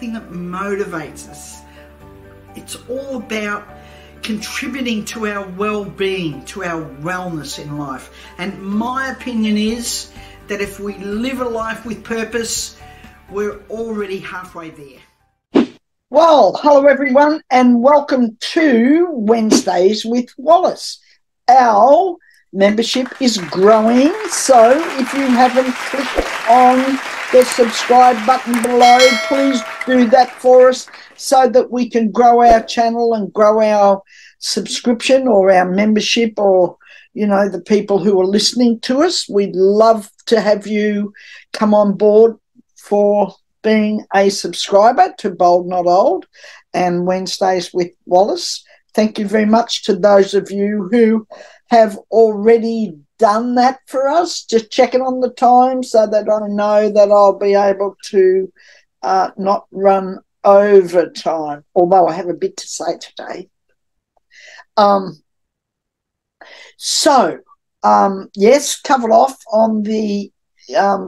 something that motivates us. It's all about contributing to our well-being, to our wellness in life. And my opinion is that if we live a life with purpose, we're already halfway there. Well, hello everyone, and welcome to Wednesdays with Wallis. Our membership is growing, so if you haven't clicked on the subscribe button below, please do that for us so that we can grow our channel and grow our subscription or our membership, or the people who are listening to us. We'd love to have you come on board for being a subscriber to Bold Not Old and Wednesdays with Wallis. Thank you very much to those of you who have already done that for us. Just checking on the time so that I know that I'll be able to not run over time, although I have a bit to say today. Yes, covered off on the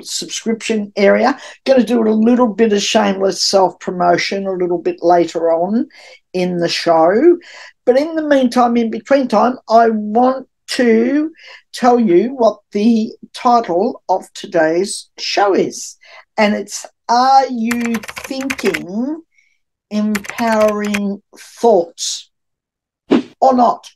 subscription area. Going to do a little bit of shameless self-promotion a little bit later on in the show. But in the meantime, in between time, I want to tell you what the title of today's show is. And it's, Are You Thinking Empowering Thoughts or Not?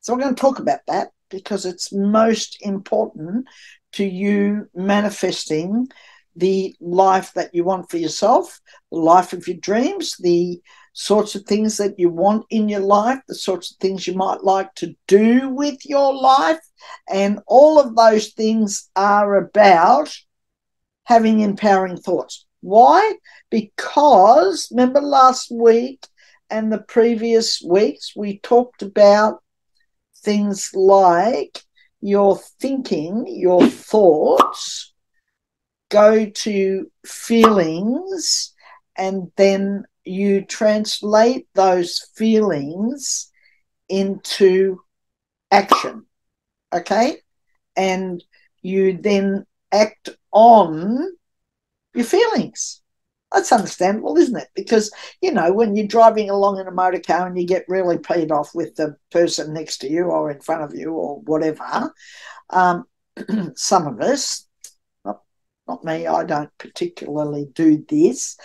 So we're going to talk about that because it's most important to you manifesting the life that you want for yourself, the life of your dreams, the sorts of things that you want in your life, the sorts of things you might like to do with your life. And all of those things are about having empowering thoughts. Why? Because remember last week and the previous weeks, we talked about things like your thinking, your thoughts go to feelings, and then you translate those feelings into action, okay? And you then act on your feelings. That's understandable, isn't it? Because, when you're driving along in a motor car and you get really peed off with the person next to you or in front of you or whatever, some of us, not me, I don't particularly do this,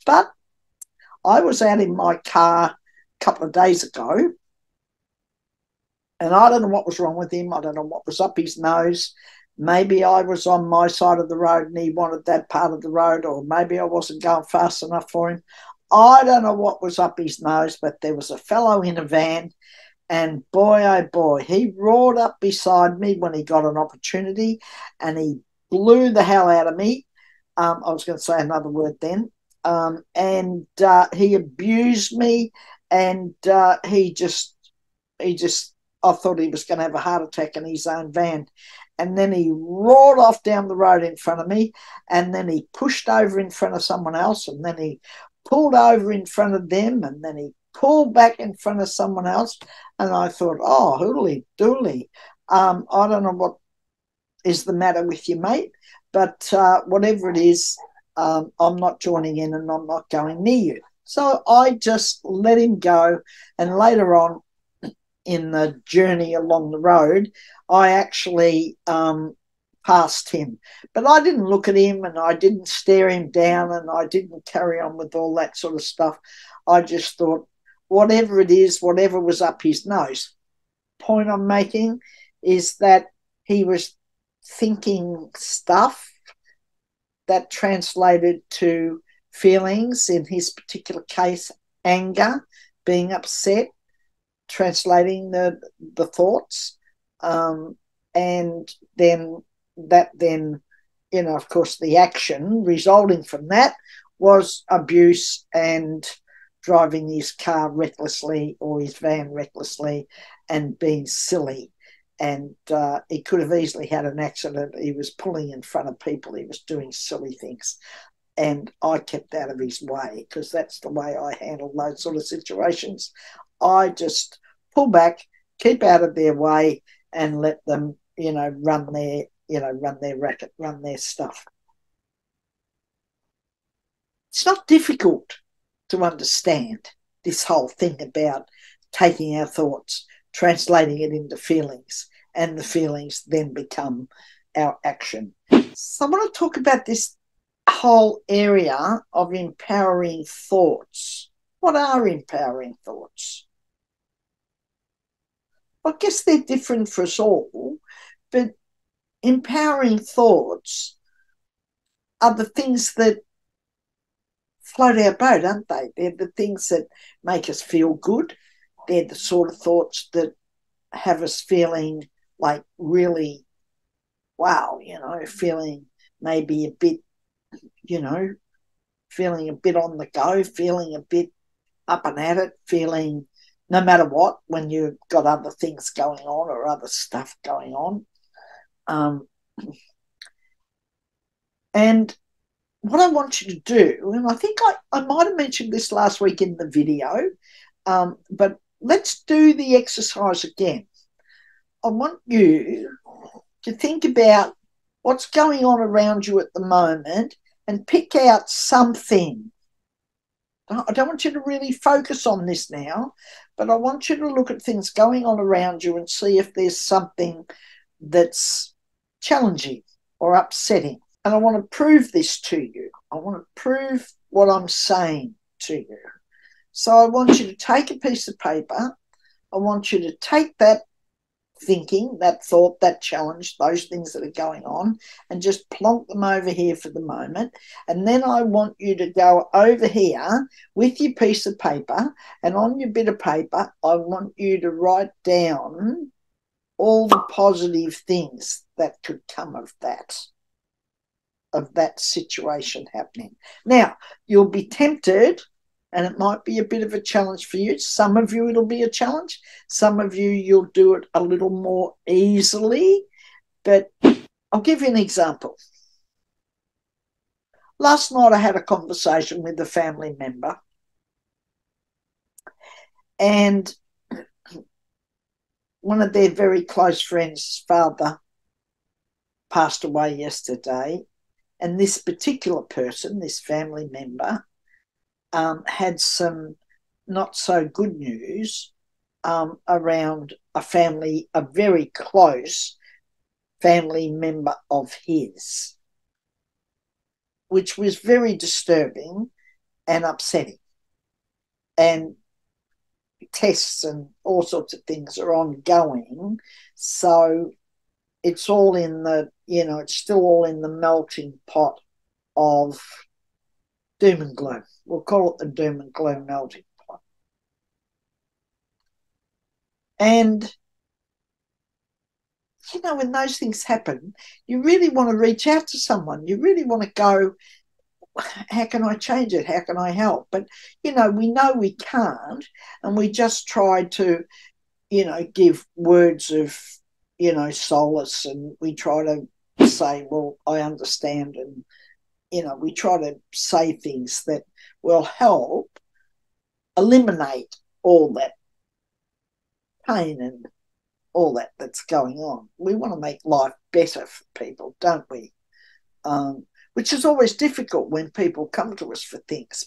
but I was out in my car a couple of days ago, and I don't know what was wrong with him. I don't know what was up his nose. Maybe I was on my side of the road and he wanted that part of the road, or maybe I wasn't going fast enough for him. I don't know what was up his nose, but there was a fellow in a van, and boy, oh boy, he roared up beside me when he got an opportunity, and he blew the hell out of me. I was going to say another word then. And he abused me, and he just, I thought he was going to have a heart attack in his own van. And then he roared off down the road in front of me, and then he pushed over in front of someone else, and then he pulled over in front of them, and then he pulled back in front of someone else. And I thought, oh, hoodly dooly. I don't know what is the matter with you, mate, but whatever it is, I'm not joining in and I'm not going near you. So I just let him go, and later on in the journey along the road, I actually passed him. But I didn't look at him, and I didn't stare him down, and I didn't carry on with all that sort of stuff. I just thought, whatever it is, whatever was up his nose. Point I'm making is that he was thinking stuff that translated to feelings, in his particular case, anger, being upset, translating the thoughts, and then of course the action resulting from that was abuse and driving his car recklessly, or his van recklessly, and being silly. And he could have easily had an accident. He was pulling in front of people. He was doing silly things. And I kept out of his way, because that's the way I handle those sort of situations. I just pull back, keep out of their way, and let them, run their racket, run their stuff. It's not difficult to understand this whole thing about taking our thoughts, translating it into feelings, and the feelings then become our action. So I want to talk about this whole area of empowering thoughts. What are empowering thoughts? I guess they're different for us all, but empowering thoughts are the things that float our boat, aren't they? They're the things that make us feel good. They're the sort of thoughts that have us feeling like really, wow, feeling maybe a bit, feeling a bit on the go, feeling a bit up and at it, feeling no matter what when you've got other things going on or other stuff going on. And what I want you to do, and I think I might have mentioned this last week in the video, but let's do the exercise again. I want you to think about what's going on around you at the moment and pick out something. I don't want you to really focus on this now, but I want you to look at things going on around you and see if there's something that's challenging or upsetting. And I want to prove this to you. I want to prove what I'm saying to you. So I want you to take a piece of paper. I want you to take that thinking, that thought, that challenge, those things that are going on, and just plonk them over here for the moment. And then I want you to go over here with your piece of paper, and on your bit of paper, I want you to write down all the positive things that could come of that situation happening. Now, you'll be tempted, and it might be a bit of a challenge for you. Some of you, it'll be a challenge. Some of you, you'll do it a little more easily. But I'll give you an example. Last night, I had a conversation with a family member. And one of their very close friends' father passed away yesterday. And this particular person, this family member, had some not so good news around a very close family member of his, which was very disturbing and upsetting. And tests and all sorts of things are ongoing. So it's all in the, it's still all in the melting pot of doom and gloom. We'll call it the doom and gloom melting pot. And, when those things happen, you really want to reach out to someone. You really want to go, how can I change it? How can I help? But, we know we can't, and we just try to, give words of, solace, and we try to say, well, I understand, and, we try to say things that will help eliminate all that pain and all that's going on. We want to make life better for people, don't we? Which is always difficult when people come to us for things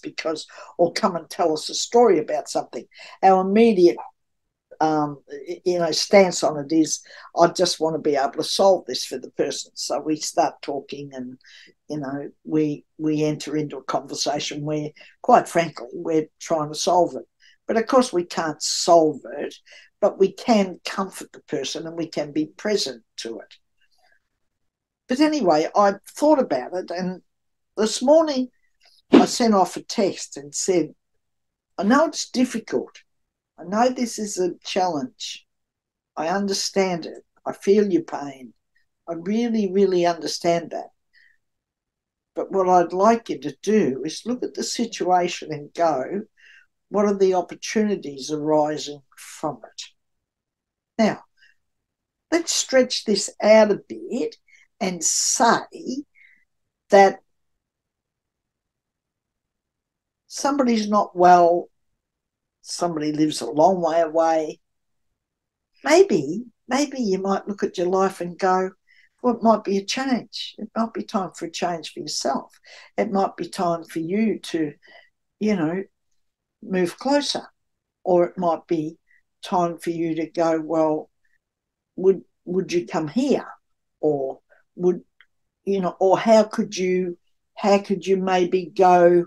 or come and tell us a story about something. Our immediate stance on it is, I just want to be able to solve this for the person. So we start talking, and we enter into a conversation where, quite frankly, we're trying to solve it. But of course we can't solve it, but we can comfort the person and we can be present to it. But anyway, I thought about it, and this morning I sent off a text and said, I know it's difficult. I know this is a challenge. I understand it. I feel your pain. I really, really understand that. But what I'd like you to do is look at the situation and go, what are the opportunities arising from it? Now, let's stretch this out a bit and say that somebody's not well, somebody lives a long way away. Maybe you might look at your life and go, Well, it might be a change. It might be time for a change for yourself. It might be time for you to, you know, move closer. Or it might be time for you to go, well, would you come here? Or would, you know, or how could you maybe go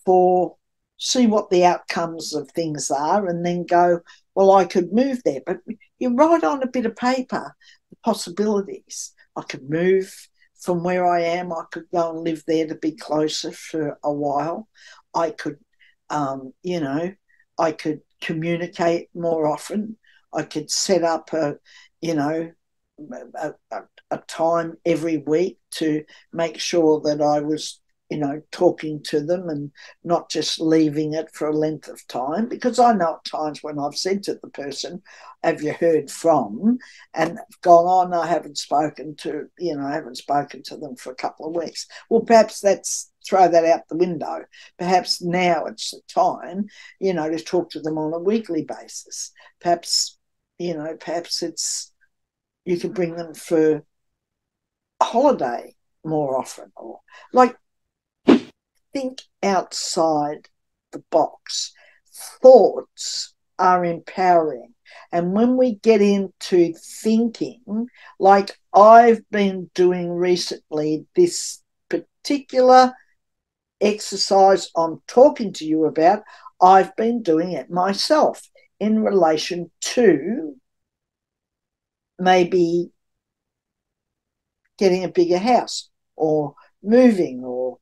for, see what the outcomes of things are, and then go, well, I could move there. But you write on a bit of paper the possibilities. I could move from where I am. I could go and live there to be closer for a while. I could, you know, I could communicate more often. I could set up a, you know, a time every week to make sure that I was, you know, talking to them and not just leaving it for a length of time. Because I know at times when I've said to the person, have you heard from? And gone on, I haven't spoken to, you know, I haven't spoken to them for a couple of weeks. Well, perhaps that's, throw that out the window. Perhaps now it's the time, you know, to talk to them on a weekly basis. Perhaps, you know, perhaps it's, you could bring them for a holiday more often, or like, think outside the box. Thoughts are empowering. And when we get into thinking, like I've been doing recently, this particular exercise I'm talking to you about, I've been doing it myself in relation to maybe getting a bigger house, or moving, or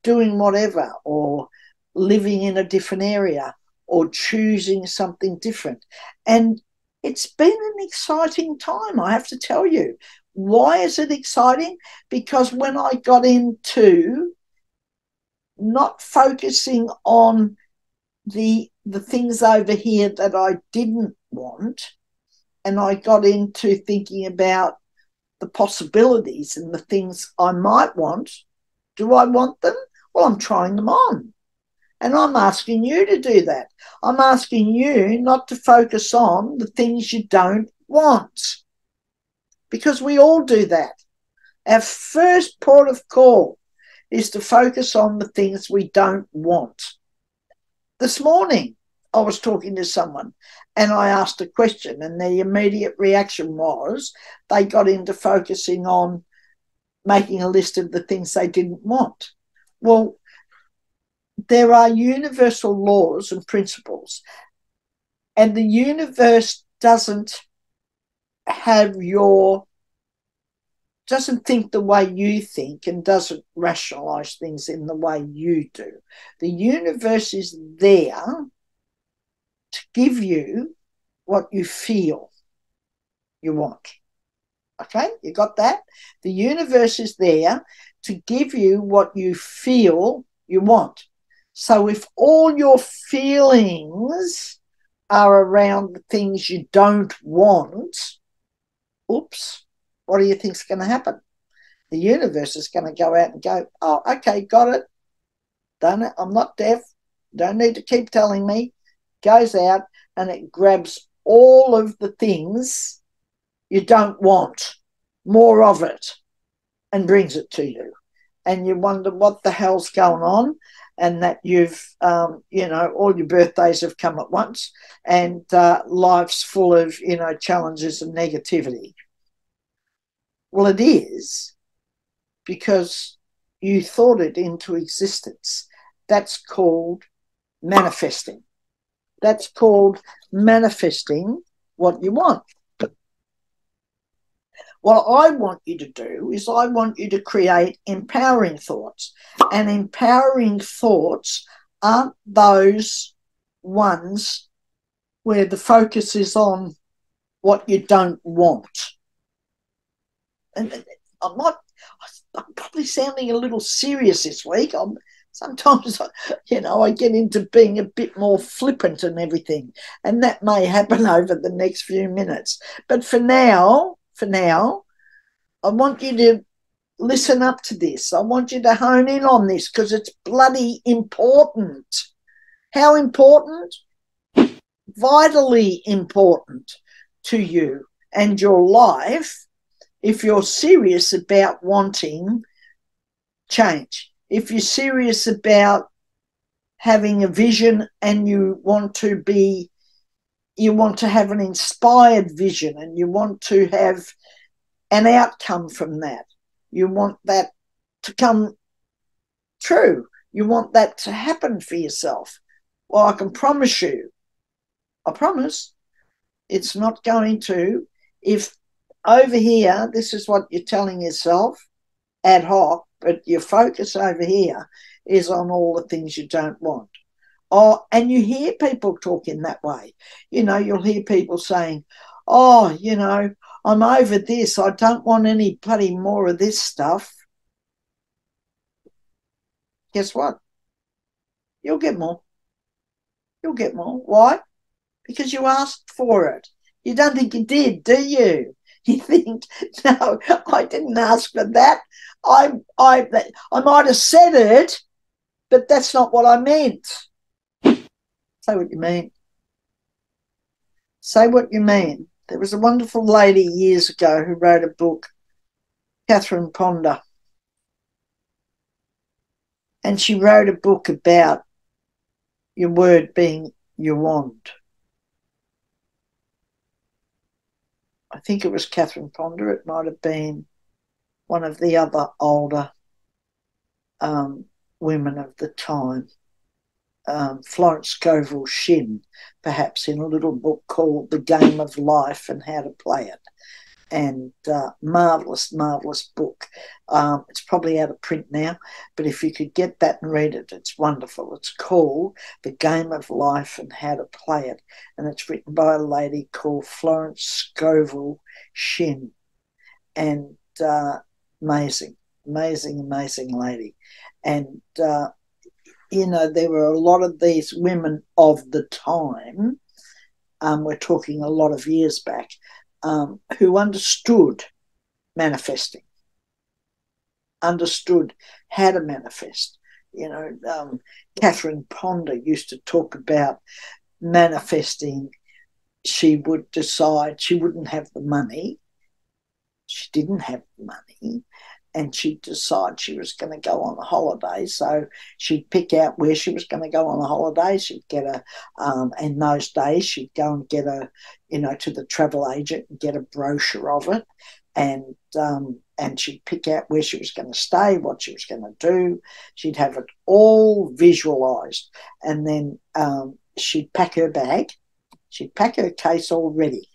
doing whatever, or living in a different area, or choosing something different. And it's been an exciting time, I have to tell you. Why is it exciting? Because when I got into not focusing on the things over here that I didn't want, and I got into thinking about the possibilities and the things I might want. Do I want them? Well, I'm trying them on. And I'm asking you to do that. I'm asking you not to focus on the things you don't want, because we all do that. Our first port of call is to focus on the things we don't want. This morning, I was talking to someone and I asked a question, and the immediate reaction was they got into focusing on making a list of the things they didn't want. Well, there are universal laws and principles, and the universe doesn't think the way you think, and doesn't rationalize things in the way you do. The universe is there to give you what you feel you want. Okay, you got that? The universe is there to give you what you feel you want. So if all your feelings are around the things you don't want, oops, what do you think's going to happen? The universe is going to go out and go, oh, okay, got it. Done it. I'm not deaf. Don't need to keep telling me. Goes out and it grabs all of the things you don't want, more of it, and brings it to you. And you wonder what the hell's going on, and that you've, you know, all your birthdays have come at once, and life's full of, you know, challenges and negativity. Well, it is because you thought it into existence. That's called manifesting. That's called manifesting what you want. What I want you to do is I want you to create empowering thoughts. And empowering thoughts aren't those ones where the focus is on what you don't want. And I'm probably sounding a little serious this week. Sometimes, you know, I get into being a bit more flippant and everything, and that may happen over the next few minutes. But for now, I want you to listen up to this. I want you to hone in on this, because it's bloody important. How important? Vitally important to you and your life, if you're serious about wanting change, if you're serious about having a vision and you want to have an inspired vision and you want to have an outcome from that, you want that to come true, you want that to happen for yourself, well, I can promise you, I promise, it's not going to. If over here, this is what you're telling yourself ad hoc, but your focus over here is on all the things you don't want. Oh, and you hear people talking that way. You know, you'll hear people saying, oh, you know, I'm over this. I don't want any bloody more of this stuff. Guess what? You'll get more. You'll get more. Why? Because you asked for it. You don't think you did, do you? You think, no, I didn't ask for that. I might have said it, but that's not what I meant. Say what you mean. Say what you mean. There was a wonderful lady years ago who wrote a book, Catherine Ponder, and she wrote a book about your word being your wand. I think it was Catherine Ponder. It might have been one of the other older women of the time. Florence Scovel Shinn, perhaps, in a little book called The Game of Life and How to Play It. And marvellous, marvellous book. It's probably out of print now, but if you could get that and read it, it's wonderful. It's called The Game of Life and How to Play It, and it's written by a lady called Florence Scovel Shinn. And amazing, amazing, amazing lady. And you know, there were a lot of these women of the time, we're talking a lot of years back, who understood manifesting, understood how to manifest. You know, Catherine Ponder used to talk about manifesting. She would decide she wouldn't have the money. She didn't have the money. And she'd decide she was going to go on a holiday. So she'd pick out where she was going to go on a holiday. She'd get in those days, she'd go and get to the travel agent and get a brochure of it. And she'd pick out where she was going to stay, what she was going to do. She'd have it all visualised. And then she'd pack her bag. She'd pack her case all ready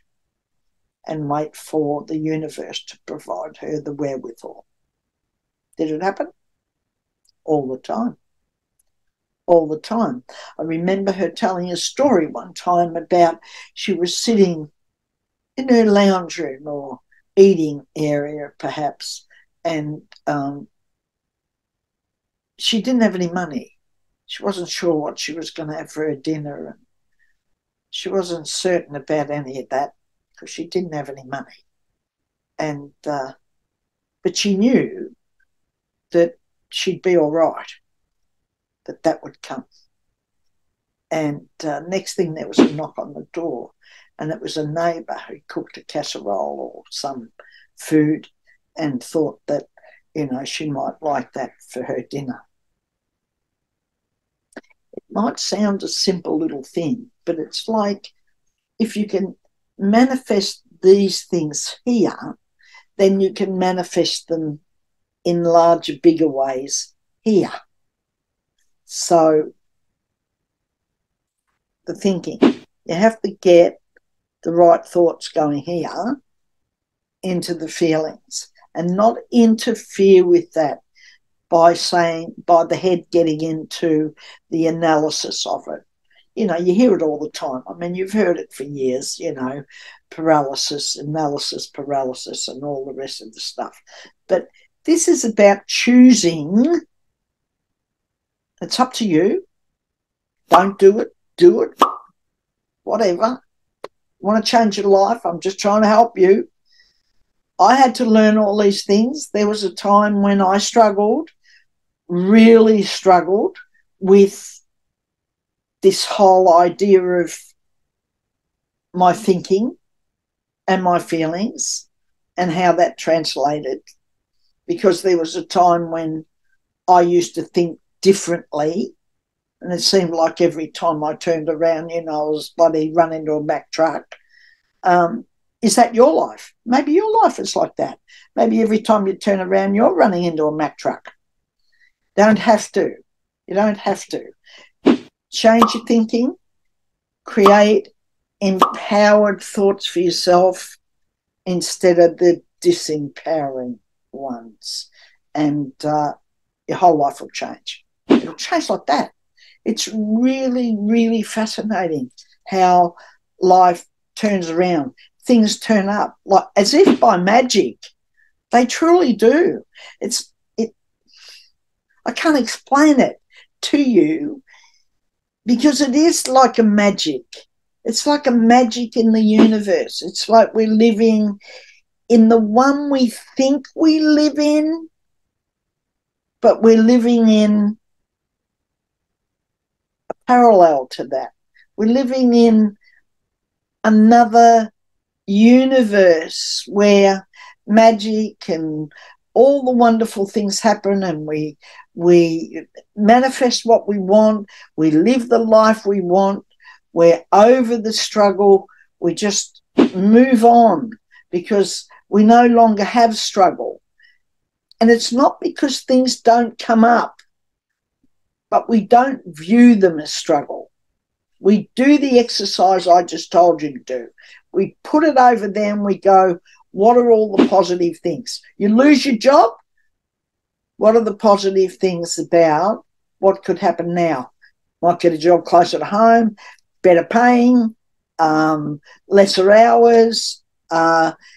and wait for the universe to provide her the wherewithal. Did it happen? All the time. All the time. I remember her telling a story one time about she was sitting in her lounge room or eating area perhaps, and she didn't have any money. She wasn't sure what she was going to have for her dinner, and she wasn't certain about any of that because she didn't have any money. And but she knew that she'd be all right, that would come. And next thing, there was a knock on the door, and it was a neighbour who cooked a casserole or some food and thought that, you know, she might like that for her dinner. It might sound a simple little thing, but it's like if you can manifest these things here, then you can manifest them in larger, bigger ways here. So the thinking, you have to get the right thoughts going here into the feelings and not interfere with that by the head getting into the analysis of it. You know, you hear it all the time. I mean, you've heard it for years, you know, paralysis, analysis, paralysis, and all the rest of the stuff. But this is about choosing. It's up to you. Don't do it. Do it. Whatever. Want to change your life? I'm just trying to help you. I had to learn all these things. There was a time when I struggled, really struggled with this whole idea of my thinking and my feelings. and how that translated, because there was a time when I used to think differently, and it seemed like every time I turned around, I was bloody run into a Mack truck. Is that your life? Maybe your life is like that. Maybe every time you turn around, you're running into a Mack truck. Don't have to. You don't have to. Change your thinking. Create empowered thoughts for yourself instead of the disempowering ones. And your whole life will change. It'll change like that. It's really, really fascinating how life turns around. Things turn up like as if by magic. They truly do. I can't explain it to you because it is like a magic. It's like a magic in the universe. It's like we're living in the one we think we live in, but we're living in a parallel to that. We're living in another universe where magic and all the wonderful things happen, and we manifest what we want. We live the life we want. We're over the struggle. We just move on because we no longer have struggle. And it's not because things don't come up, but we don't view them as struggle. We do the exercise I just told you to do. We put it over there and we go, what are all the positive things? You lose your job? What are the positive things about what could happen now? Might get a job closer to home, better paying, lesser hours.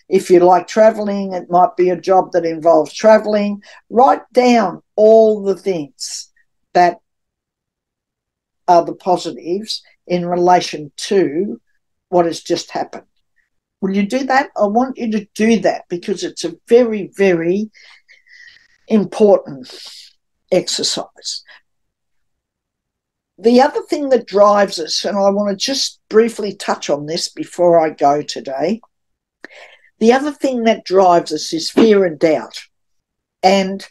If you like travelling, it might be a job that involves travelling. Write down all the things that are the positives in relation to what has just happened. Will you do that? I want you to do that because it's a very, very important exercise. The other thing that drives us, and I want to just briefly touch on this before I go today, the other thing that drives us is fear and doubt. And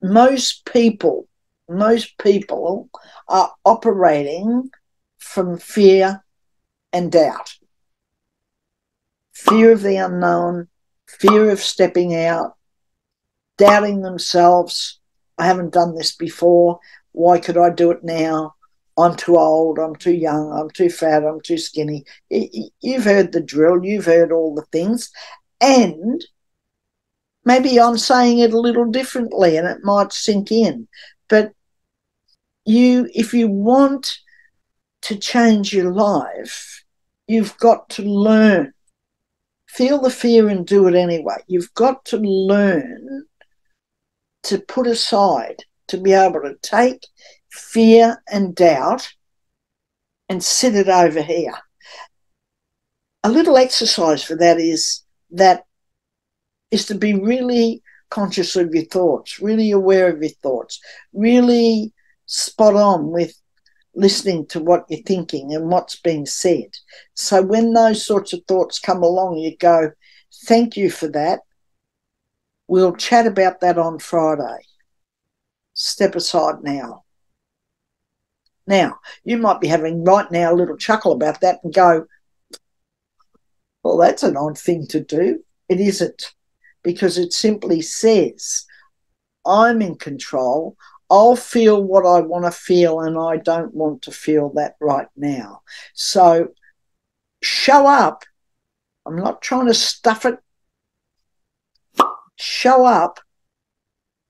most people are operating from fear and doubt. Fear of the unknown, fear of stepping out, doubting themselves. I haven't done this before. Why could I do it now? I'm too old, I'm too young, I'm too fat, I'm too skinny. You've heard the drill, you've heard all the things. And maybe I'm saying it a little differently and it might sink in. But if you want to change your life, you've got to learn. Feel the fear and do it anyway. You've got to learn to put aside, to be able to take fear and doubt and sit it over here. A little exercise for that is to be really conscious of your thoughts, really aware of your thoughts, really spot on with listening to what you're thinking and what's being said. So when those sorts of thoughts come along, you go, thank you for that. We'll chat about that on Friday. Step aside now. Now, you might be having right now a little chuckle about that and go, well, that's an odd thing to do. It isn't, because it simply says, I'm in control. I'll feel what I want to feel and I don't want to feel that right now. So show up. I'm not trying to stuff it. Show up,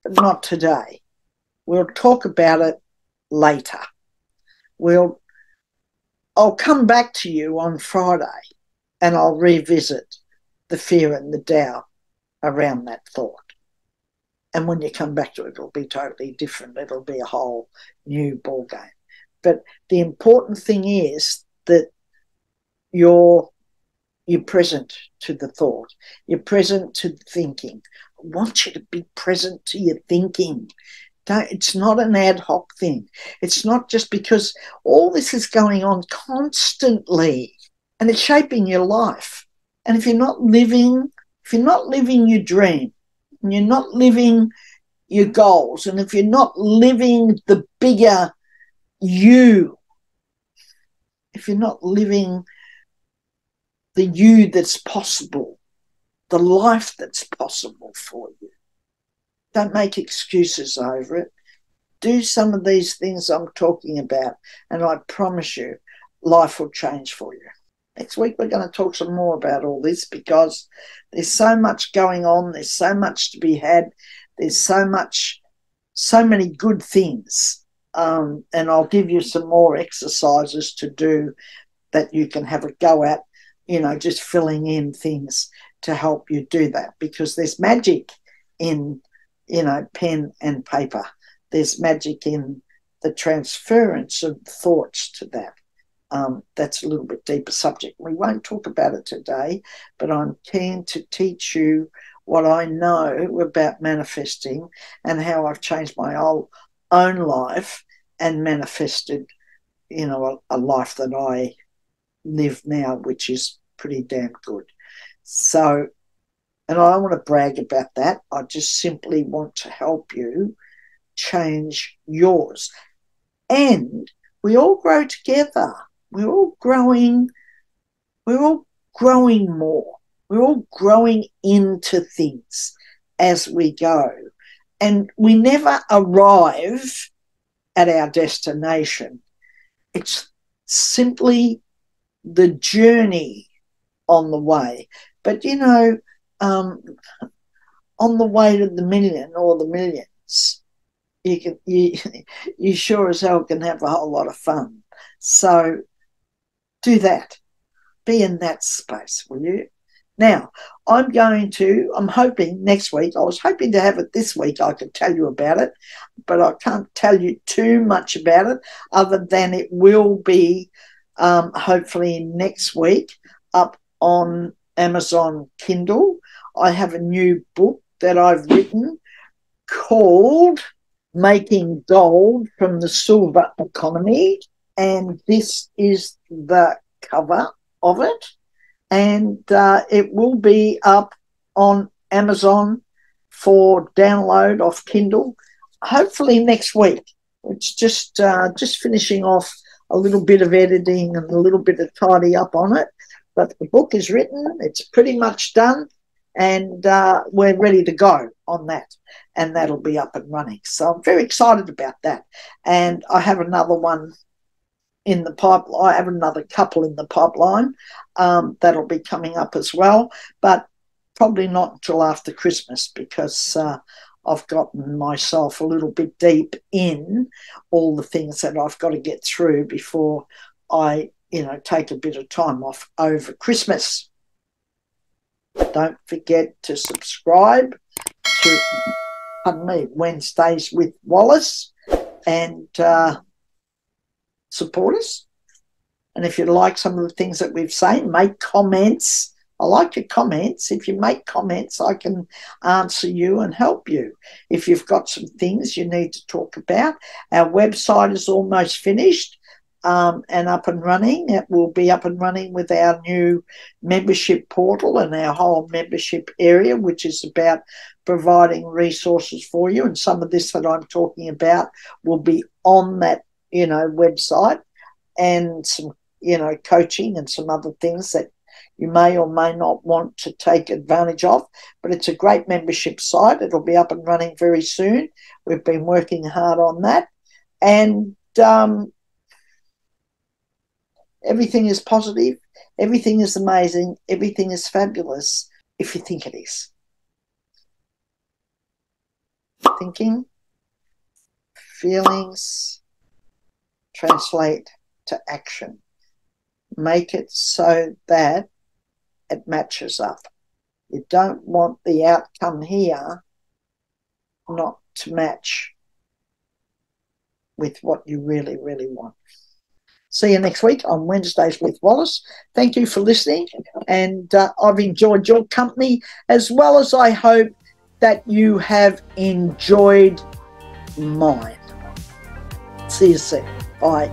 but not today. We'll talk about it later. I'll come back to you on Friday and I'll revisit the fear and the doubt around that thought. And when you come back to it, it'll be totally different. It'll be a whole new ball game. But the important thing is that you're present to the thought. You're present to the thinking. I want you to be present to your thinking. It's not an ad hoc thing. It's not just because all this is going on constantly and it's shaping your life. And if you're not living if you're not living your dream, and you're not living your goals, and if you're not living the bigger you, if you're not living the you that's possible, the life that's possible for you, don't make excuses over it. Do some of these things I'm talking about, and I promise you, life will change for you. Next week, we're going to talk some more about all this, because there's so much going on. There's so much to be had. There's so many good things. And I'll give you some more exercises to do that you can have a go at, just filling in things to help you do that, because there's magic in, pen and paper. There's magic in the transference of thoughts to that. That's a little bit deeper subject. We won't talk about it today, but I'm keen to teach you what I know about manifesting and how I've changed my own life and manifested, a life that I live now, which is pretty damn good. So, and I don't want to brag about that. I just simply want to help you change yours. And we all grow together. We're all growing more. We're all growing into things as we go. And we never arrive at our destination. It's simply the journey on the way. But, on the way to the million or the millions, you sure as hell can have a whole lot of fun. So do that. Be in that space, will you? Now, I'm hoping next week, I was hoping to have it this week, I could tell you about it, but I can't tell you too much about it other than it will be hopefully next week up on Amazon Kindle. I have a new book that I've written called Making Gold from the Silver Economy, and this is the cover of it, and it will be up on Amazon for download off Kindle hopefully next week. It's just finishing off a little bit of editing and a little bit of tidy up on it, but the book is written, it's pretty much done, and we're ready to go on that, and that'll be up and running. So I'm very excited about that. And I have another one in the pipeline. I have another couple in the pipeline that'll be coming up as well, but probably not until after Christmas, because I've gotten myself a little bit deep in all the things that I've got to get through before I, take a bit of time off over Christmas. Don't forget to subscribe to, Wednesdays with Wallis, and support us. And if you like some of the things that we've saying, make comments. I like your comments. If you make comments, I can answer you and help you. If you've got some things you need to talk about, our website is almost finished and up and running. It will be up and running with our new membership portal and our whole membership area, which is about providing resources for you. And some of this that I'm talking about will be on that, website, and some, coaching and some other things that you may or may not want to take advantage of. But it's a great membership site. It'll be up and running very soon. We've been working hard on that. And everything is positive. Everything is amazing. Everything is fabulous if you think it is. Thinking, feelings, translate to action. Make it so that it matches up. You don't want the outcome here not to match with what you really, really want. See you next week on Wednesdays with Wallis. Thank you for listening, and I've enjoyed your company, as well as I hope that you have enjoyed mine. See you soon. Bye.